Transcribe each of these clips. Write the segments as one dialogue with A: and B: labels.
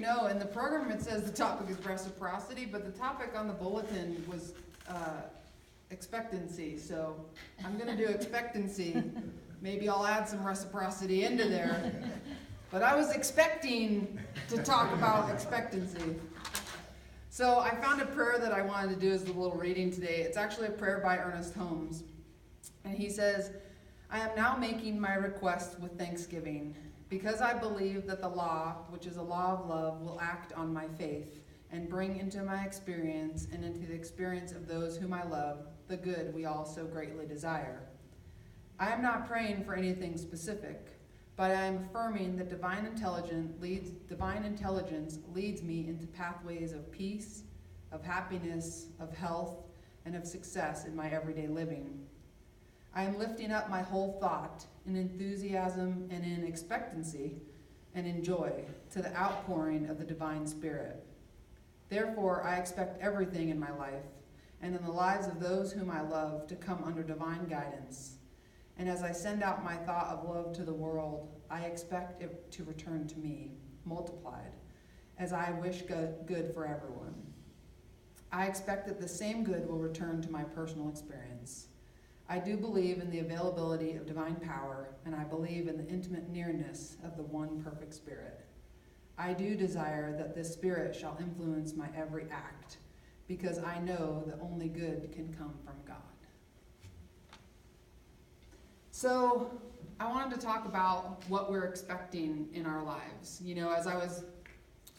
A: know, in the program it says the topic is reciprocity, but the topic on the bulletin was expectancy. So I'm going to do expectancy. Maybe I'll add some reciprocity into there. But I was expecting to talk about expectancy. So I found a prayer that I wanted to do as a little reading today. It's actually a prayer by Ernest Holmes. And he says, I am now making my request with thanksgiving, because I believe that the law, which is a law of love, will act on my faith and bring into my experience and into the experience of those whom I love the good we all so greatly desire. I am not praying for anything specific, but I am affirming that divine intelligence leads me into pathways of peace, of happiness, of health, and of success in my everyday living. I am lifting up my whole thought in enthusiasm and in expectancy and in joy to the outpouring of the divine spirit. Therefore, I expect everything in my life and in the lives of those whom I love to come under divine guidance. And as I send out my thought of love to the world, I expect it to return to me, multiplied, as I wish good for everyone. I expect that the same good will return to my personal experience. I do believe in the availability of divine power, and I believe in the intimate nearness of the one perfect Spirit. I do desire that this Spirit shall influence my every act, because I know that only good can come from God. So I wanted to talk about what we're expecting in our lives. You know, as I was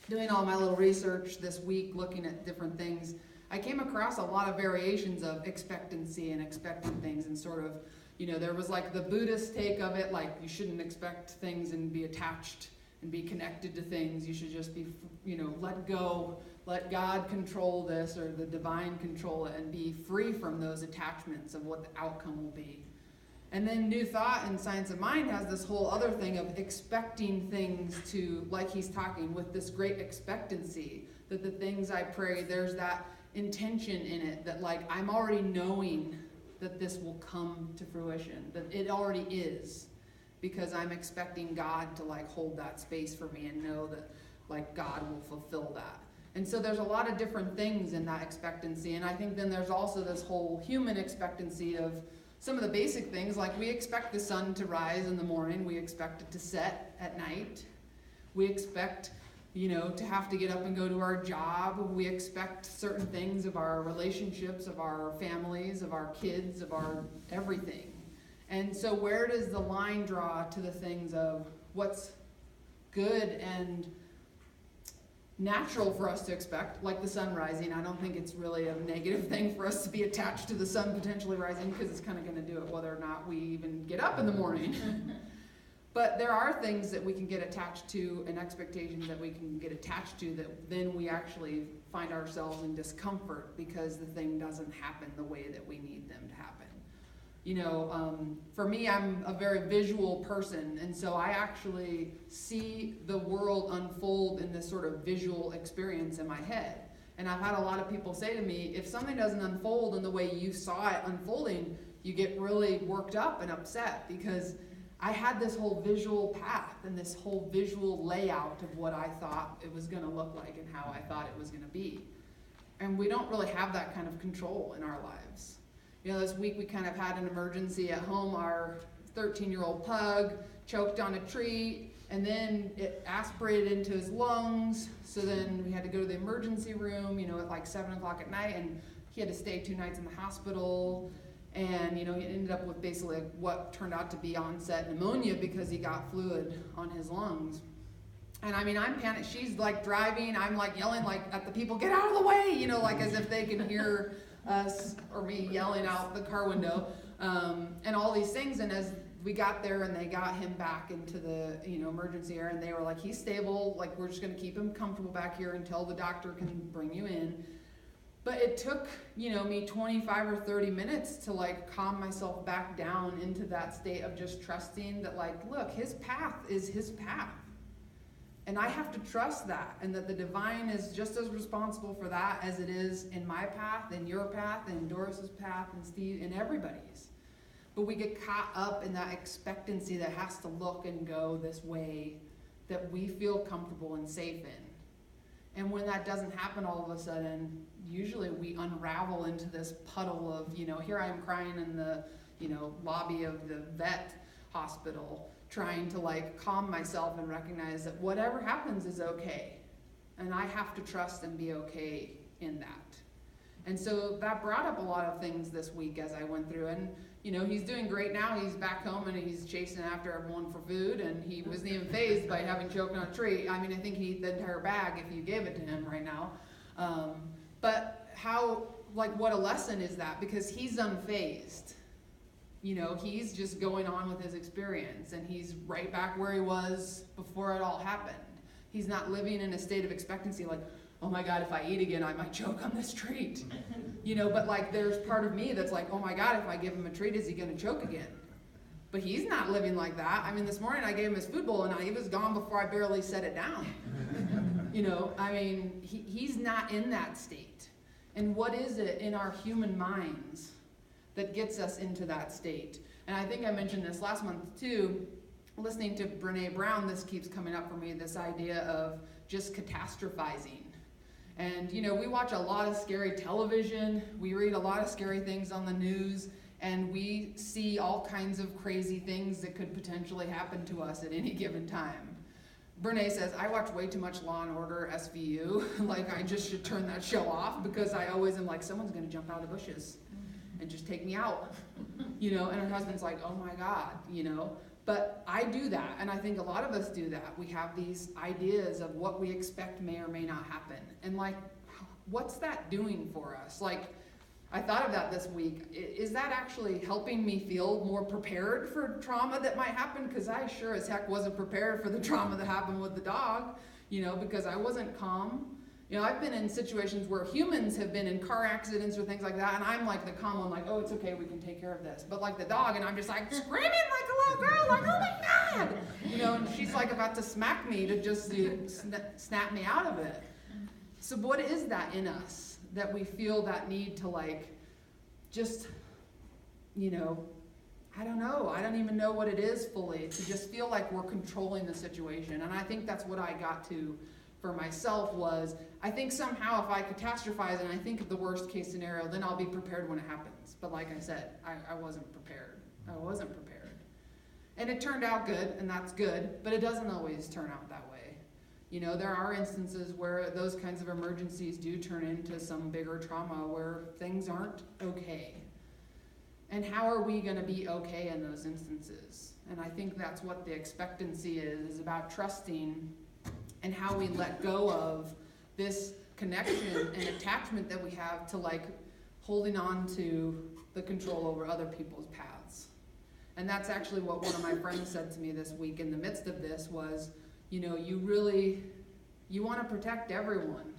A: doing all my little research this week, looking at different things, I came across a lot of variations of expectancy and expecting things, and sort of, you know, there was like the Buddhist take of it, like you shouldn't expect things and be attached and be connected to things. You should just be, you know, let go, let God control this, or the divine control it, and be free from those attachments of what the outcome will be. And then New Thought and Science of Mind has this whole other thing of expecting things to, like he's talking, with this great expectancy, that the things I pray, there's that intention in it, that like I'm already knowing that this will come to fruition, that it already is, because I'm expecting God to like hold that space for me and know that like God will fulfill that. And so there's a lot of different things in that expectancy. And I think then there's also this whole human expectancy of some of the basic things, like we expect the sun to rise in the morning, we expect it to set at night, we expect, you know, to have to get up and go to our job, we expect certain things of our relationships, of our families, of our kids, of our everything. And so where does the line draw to the things of what's good and natural for us to expect, like the sun rising? I don't think it's really a negative thing for us to be attached to the sun potentially rising, because it's kind of going to do it whether or not we even get up in the morning. But there are things that we can get attached to, and expectations that we can get attached to, that then we actually find ourselves in discomfort because the thing doesn't happen the way that we need them to happen. You know, for me, I'm a very visual person, and so I actually see the world unfold in this sort of visual experience in my head. And I've had a lot of people say to me, if something doesn't unfold in the way you saw it unfolding, you get really worked up and upset, because I had this whole visual path and this whole visual layout of what I thought it was going to look like and how I thought it was going to be. And we don't really have that kind of control in our lives. You know, this week we kind of had an emergency at home. Our 13-year-old pug choked on a tree, and then it aspirated into his lungs. So then we had to go to the emergency room, you know, at like 7 o'clock at night, and he had to stay 2 nights in the hospital. And, you know, he ended up with basically what turned out to be onset pneumonia because he got fluid on his lungs. And I mean, I'm panicked. She's like driving. I'm like yelling like at the people, get out of the way, you know, like as if they can hear us or me yelling out the car window, and all these things. And as we got there and they got him back into the, you know, emergency area, and they were like, he's stable, like we're just going to keep him comfortable back here until the doctor can bring you in. But it took, you know, me 25 or 30 minutes to like calm myself back down into that state of just trusting that, like, look, his path is his path. And I have to trust that, and that the divine is just as responsible for that as it is in my path, in your path, in Doris's path, and Steve, and everybody's. But we get caught up in that expectancy that has to look and go this way that we feel comfortable and safe in. And when that doesn't happen all of a sudden, usually we unravel into this puddle of, here I am crying in the, lobby of the vet hospital, trying to like calm myself and recognize that whatever happens is okay. And I have to trust and be okay in that. And so that brought up a lot of things this week as I went through. And, he's doing great now. He's back home and he's chasing after everyone for food. And he wasn't even fazed by having choked on a tree. I mean, I think he ate the entire bag if you gave it to him right now. But what a lesson is that? Because he's unfazed. He's just going on with his experience. And he's right back where he was before it all happened. He's not living in a state of expectancy like, oh my God, if I eat again, I might choke on this treat. But like there's part of me that's like, oh my God, if I give him a treat, is he gonna choke again? But he's not living like that. I mean, this morning I gave him his food bowl and he was gone before I barely set it down. He's not in that state. And what is it in our human minds that gets us into that state? And I think I mentioned this last month too. Listening to Brene Brown, this keeps coming up for me, this idea of just catastrophizing. And, we watch a lot of scary television, we read a lot of scary things on the news, and we see all kinds of crazy things that could potentially happen to us at any given time. Brene says, I watch way too much Law & Order SVU, like I just should turn that show off because I always am like, someone's gonna jump out of the bushes and just take me out, and her husband's like, oh my God, But I do that, and I think a lot of us do that. We have these ideas of what we expect may or may not happen. And what's that doing for us? I thought of that this week. Is that actually helping me feel more prepared for trauma that might happen? Because I sure as heck wasn't prepared for the trauma that happened with the dog, because I wasn't calm. I've been in situations where humans have been in car accidents or things like that, and I'm like the calm one, like, oh, it's okay, we can take care of this. But like the dog, and I'm just like screaming like a little girl, like, oh my God! And she's like about to smack me to just snap me out of it. So what is that in us that we feel that need to just, I don't know. I don't even know what it is fully, to just feel like we're controlling the situation. And I think that's what I got to for myself was, I think somehow if I catastrophize and I think of the worst case scenario, then I'll be prepared when it happens. But like I said, I wasn't prepared. I wasn't prepared. And it turned out good, and that's good, but it doesn't always turn out that way. There are instances where those kinds of emergencies do turn into some bigger trauma where things aren't okay. And how are we going to be okay in those instances? And I think that's what the expectancy is about trusting and how we let go of this connection and attachment that we have to holding on to the control over other people's paths. And that's actually what one of my friends said to me this week in the midst of this was, you want to protect everyone.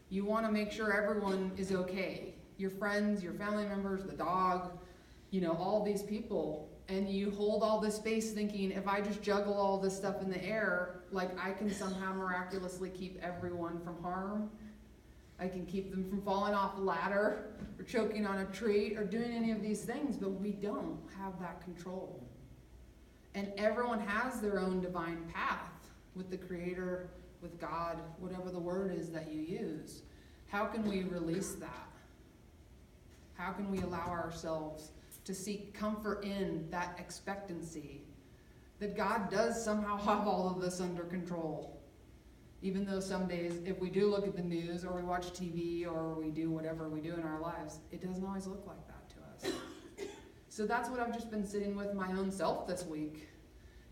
A: You want to make sure everyone is okay. Your friends, your family members, the dog, all these people. And you hold all this space thinking, if I just juggle all this stuff in the air, I can somehow miraculously keep everyone from harm. I can keep them from falling off a ladder or choking on a tree or doing any of these things, but we don't have that control. And everyone has their own divine path with the Creator, with God, whatever the word is that you use. How can we release that? How can we allow ourselves to seek comfort in that expectancy that God does somehow have all of this under control? Even though some days, if we do look at the news or we watch TV or we do whatever we do in our lives, it doesn't always look like that to us. So that's what I've just been sitting with my own self this week,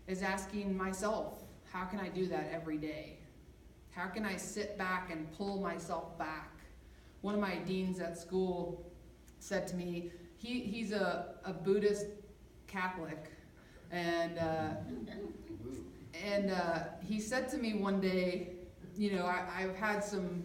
A: is asking myself, how can I do that every day? How can I sit back and pull myself back? One of my deans at school said to me, he's a Buddhist Catholic, and he said to me one day, I've had some,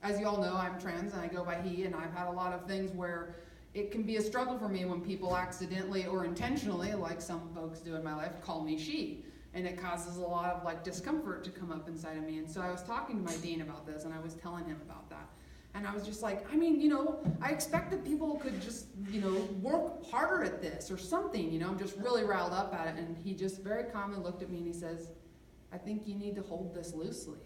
A: as you all know, I'm trans and I go by he, and I've had a lot of things where it can be a struggle for me when people accidentally or intentionally, like some folks do in my life, call me she. And it causes a lot of discomfort to come up inside of me. And so I was talking to my dean about this, and I was telling him about that. And I was just like, I expect that people could just, work harder at this or something, I'm just really riled up at it. And he just very calmly looked at me and he says, I think you need to hold this loosely.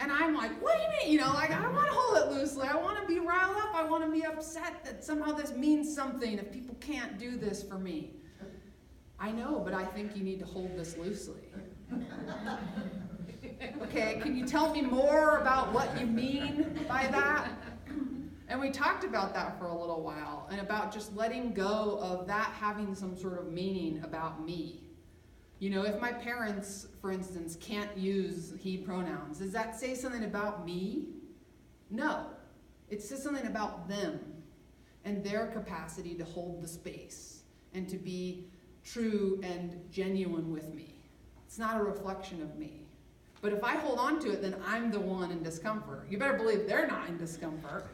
A: And I'm like, what do you mean? Like, I don't want to hold it loosely. I want to be riled up. I want to be upset that somehow this means something if people can't do this for me. I know, but I think you need to hold this loosely. Okay, can you tell me more about what you mean by that? And we talked about that for a little while, and about just letting go of that having some sort of meaning about me. If my parents, for instance, can't use he pronouns, does that say something about me? No. It says something about them and their capacity to hold the space and to be true and genuine with me. It's not a reflection of me. But if I hold on to it, then I'm the one in discomfort. You better believe they're not in discomfort,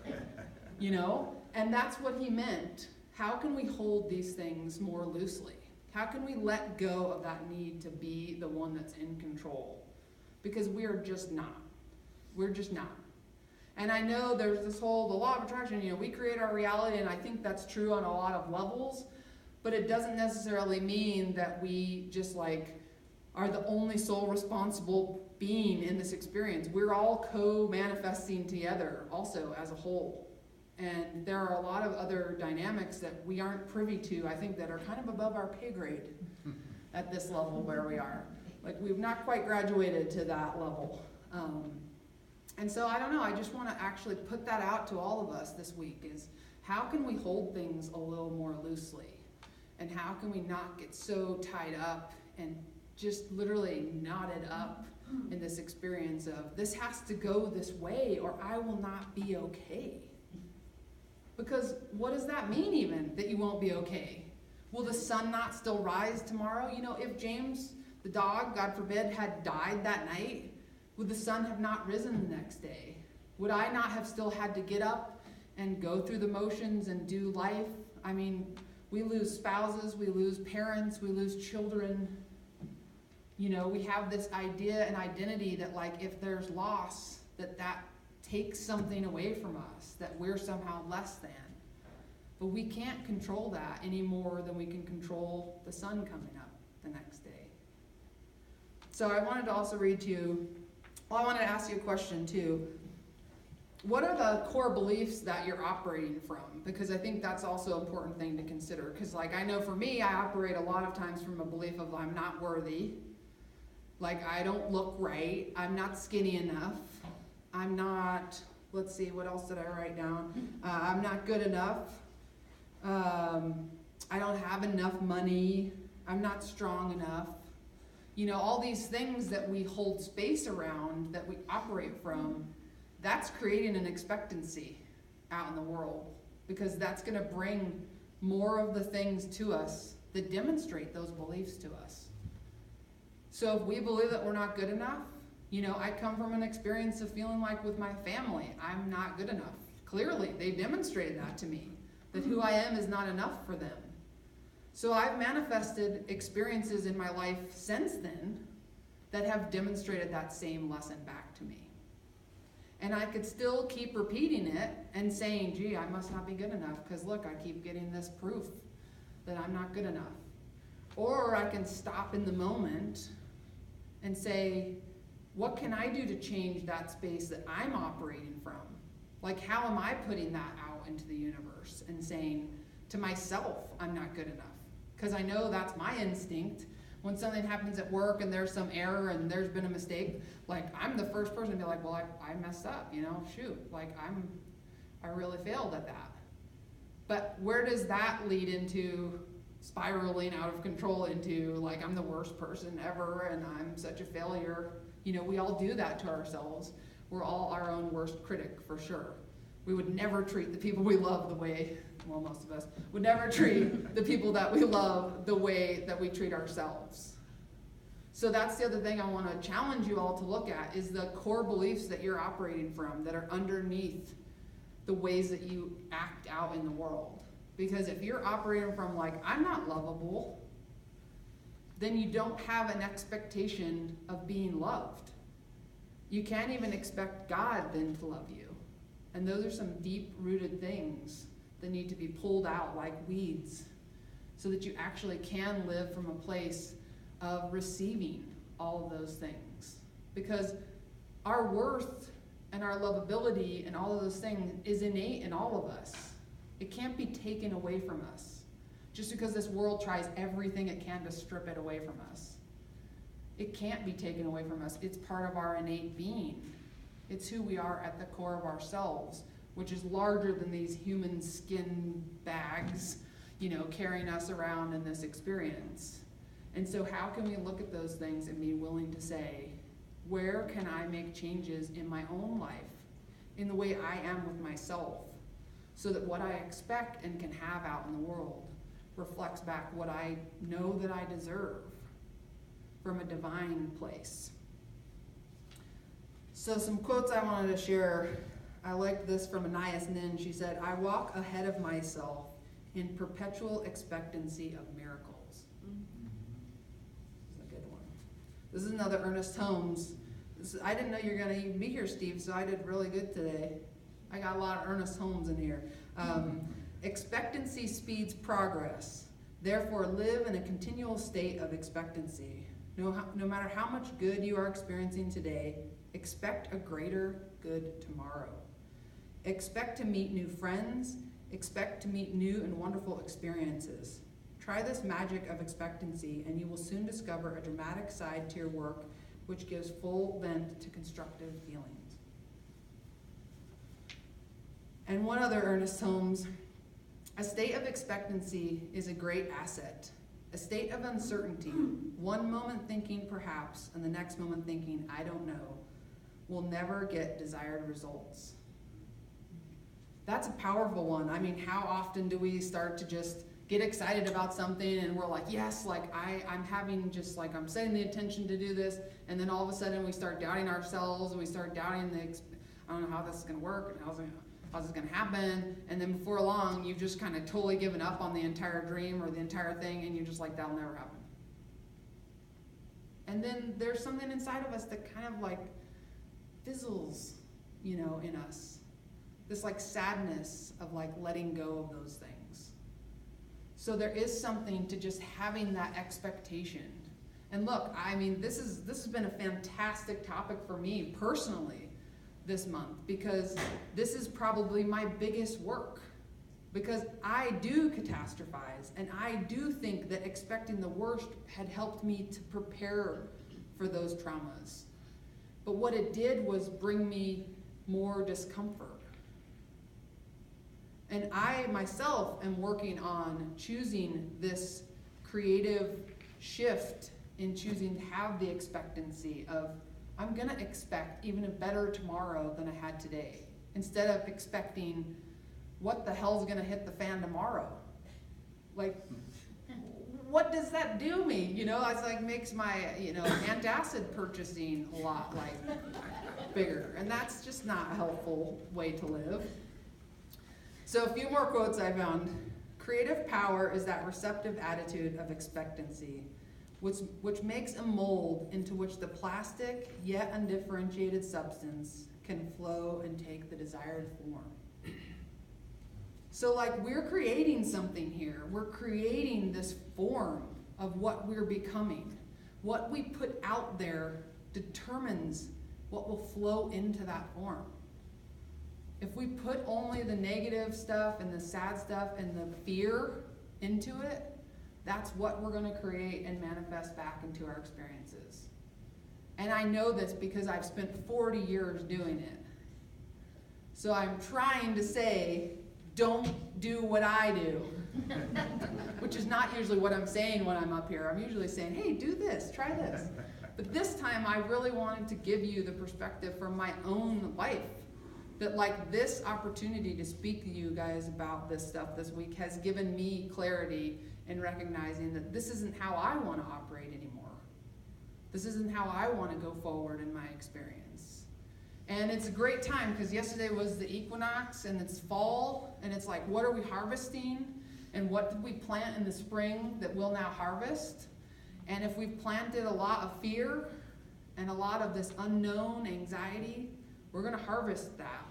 A: And that's what he meant. How can we hold these things more loosely? How can we let go of that need to be the one that's in control? Because we're just not. We're just not. And I know there's the law of attraction, we create our reality, and I think that's true on a lot of levels, but it doesn't necessarily mean that we just are the only sole responsible being in this experience. We're all co-manifesting together also as a whole. And there are a lot of other dynamics that we aren't privy to, I think, that are kind of above our pay grade at this level where we are. We've not quite graduated to that level. And so I don't know, I just want to actually put that out to all of us this week, is how can we hold things a little more loosely? And how can we not get so tied up and just literally knotted up in this experience of, this has to go this way or I will not be okay? Because what does that mean even, that you won't be okay? Will the sun not still rise tomorrow? If James, the dog, God forbid, had died that night, would the sun have not risen the next day? Would I not have still had to get up and go through the motions and do life? I mean, we lose spouses, we lose parents, we lose children. We have this idea and identity that if there's loss, that takes something away from us, that we're somehow less than. But we can't control that any more than we can control the sun coming up the next day. So I wanted to also read to you, I wanted to ask you a question too. What are the core beliefs that you're operating from? Because I think that's also an important thing to consider. Because I know for me, I operate a lot of times from a belief of I'm not worthy. I don't look right. I'm not skinny enough. I'm not, let's see, what else did I write down? I'm not good enough. I don't have enough money. I'm not strong enough. All these things that we hold space around, that we operate from, that's creating an expectancy out in the world, because that's going to bring more of the things to us that demonstrate those beliefs to us. So if we believe that we're not good enough, I come from an experience of feeling like with my family, I'm not good enough. Clearly, they demonstrated that to me, that who I am is not enough for them. So I've manifested experiences in my life since then that have demonstrated that same lesson back to me. And I could still keep repeating it and saying, gee, I must not be good enough, because look, I keep getting this proof that I'm not good enough. Or I can stop in the moment and say, what can I do to change that space that I'm operating from? How am I putting that out into the universe and saying to myself, I'm not good enough? Because I know that's my instinct. When something happens at work and there's some error and there's been a mistake, I'm the first person to be like, well, I messed up, shoot, I really failed at that. But where does that lead into spiraling out of control into I'm the worst person ever and I'm such a failure? We all do that to ourselves. We're all our own worst critic, for sure. We would never treat the people we love the way, well, most of us would never treat the people that we love the way that we treat ourselves. So that's the other thing I want to challenge you all to look at, is the core beliefs that you're operating from that are underneath the ways that you act out in the world. Because if you're operating from I'm not lovable, then you don't have an expectation of being loved. You can't even expect God then to love you. And those are some deep-rooted things that need to be pulled out like weeds so that you actually can live from a place of receiving all of those things. Because Our worth and our lovability and all of those things is innate in all of us. It can't be taken away from us just because this world tries everything it can to strip it away from us. It can't be taken away from us. It's part of our innate being. It's who we are at the core of ourselves, which is larger than these human skin bags, carrying us around in this experience. And so how can we look at those things and be willing to say, where can I make changes in my own life, in the way I am with myself, so that what I expect and can have out in the world reflects back what I know that I deserve from a divine place. So some quotes I wanted to share. I liked this from Anais Nin. She said, "I walk ahead of myself in perpetual expectancy of miracles." This is a good one. This is another Ernest Holmes. I didn't know you were going to even be here, Steve, so I did really good today. I got a lot of Ernest Holmes in here. Expectancy speeds progress. Therefore, live in a continual state of expectancy. No matter how much good you are experiencing today, expect a greater good tomorrow. Expect to meet new friends. Expect to meet new and wonderful experiences. Try this magic of expectancy, and you will soon discover a dramatic side to your work which gives full vent to constructive feelings. And one other Ernest Holmes, a state of expectancy is a great asset. A state of uncertainty, one moment thinking perhaps, and the next moment thinking I don't know, will never get desired results. That's a powerful one. I mean, how often do we start to just get excited about something and we're like, yes, like I'm having just like, I'm setting the intention to do this, and then all of a sudden we start doubting ourselves and we start doubting I don't know how this is gonna work and how's this gonna happen, and then before long you've just kind of totally given up on the entire dream or the entire thing, and you're just like, that'll never happen. And then there's something inside of us that kind of like fizzles, in us. This like sadness of like letting go of those things. So there is something to just having that expectation. And look, I mean, this has been a fantastic topic for me personally this month, because this is probably my biggest work, because I do catastrophize, and I do think that expecting the worst had helped me to prepare for those traumas. But what it did was bring me more discomfort. And I myself am working on choosing this creative shift in choosing to have the expectancy of, I'm gonna expect even a better tomorrow than I had today, instead of expecting what the hell's gonna hit the fan tomorrow. Like, what does that do me? It's like makes my, antacid purchasing a lot like bigger, and that's just not a helpful way to live. So a few more quotes I found. Creative power is that receptive attitude of expectancy, which makes a mold into which the plastic yet undifferentiated substance can flow and take the desired form. So like we're creating something here. We're creating this form of what we're becoming. What we put out there determines what will flow into that form. If we put only the negative stuff and the sad stuff and the fear into it, that's what we're going to create and manifest back into our experiences. And I know this because I've spent 40 years doing it. So I'm trying to say, don't do what I do. Which is not usually what I'm saying when I'm up here. I'm usually saying, hey, do this, try this. But this time I really wanted to give you the perspective from my own life. That like this opportunity to speak to you guys about this stuff this week has given me clarity in recognizing that this isn't how I want to operate anymore. This isn't how I want to go forward in my experience. And it's a great time because yesterday was the equinox and it's fall, and it's like, what are we harvesting? And what did we plant in the spring that we'll now harvest? And if we've planted a lot of fear and a lot of this unknown anxiety, we're going to harvest that.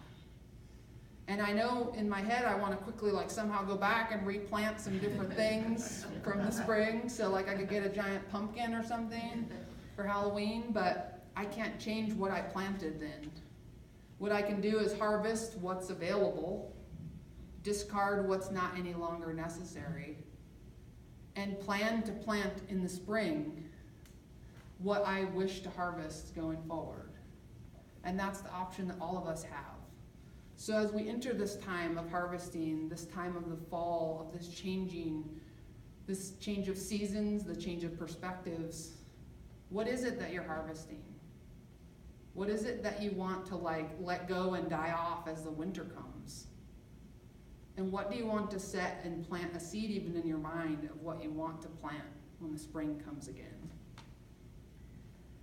A: And I know in my head I want to quickly like somehow go back and replant some different things from the spring, so like I could get a giant pumpkin or something for Halloween, but I can't change what I planted then. What I can do is harvest what's available, discard what's not any longer necessary, and plan to plant in the spring what I wish to harvest going forward. And that's the option that all of us have. So as we enter this time of harvesting, this time of the fall, of this change of seasons, the change of perspectives, what is it that you're harvesting? What is it that you want to let go and die off as the winter comes? And what do you want to set and plant a seed even in your mind of what you want to plant when the spring comes again?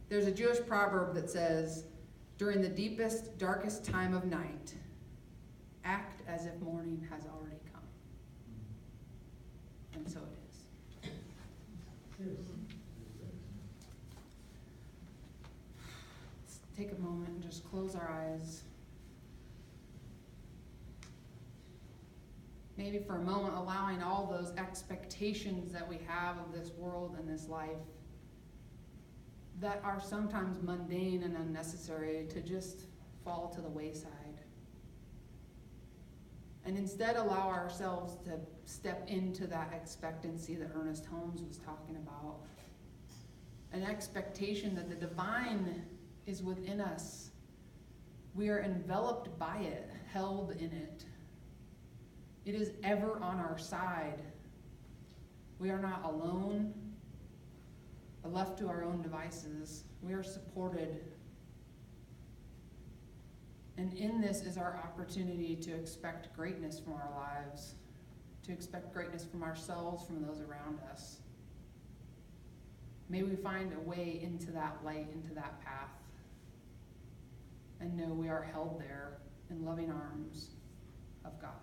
A: There's a Jewish proverb that says, during the deepest, darkest time of night, act as if morning has already come. And so it is. Let's take a moment and just close our eyes. Maybe for a moment allowing all those expectations that we have of this world and this life that are sometimes mundane and unnecessary to just fall to the wayside. And instead allow ourselves to step into that expectancy that Ernest Holmes was talking about. An expectation that the divine is within us. We are enveloped by it, held in it. It is ever on our side. We are not alone, or left to our own devices. We are supported. And in this is our opportunity to expect greatness from our lives, to expect greatness from ourselves, from those around us. May we find a way into that light, into that path, and know we are held there in loving arms of God.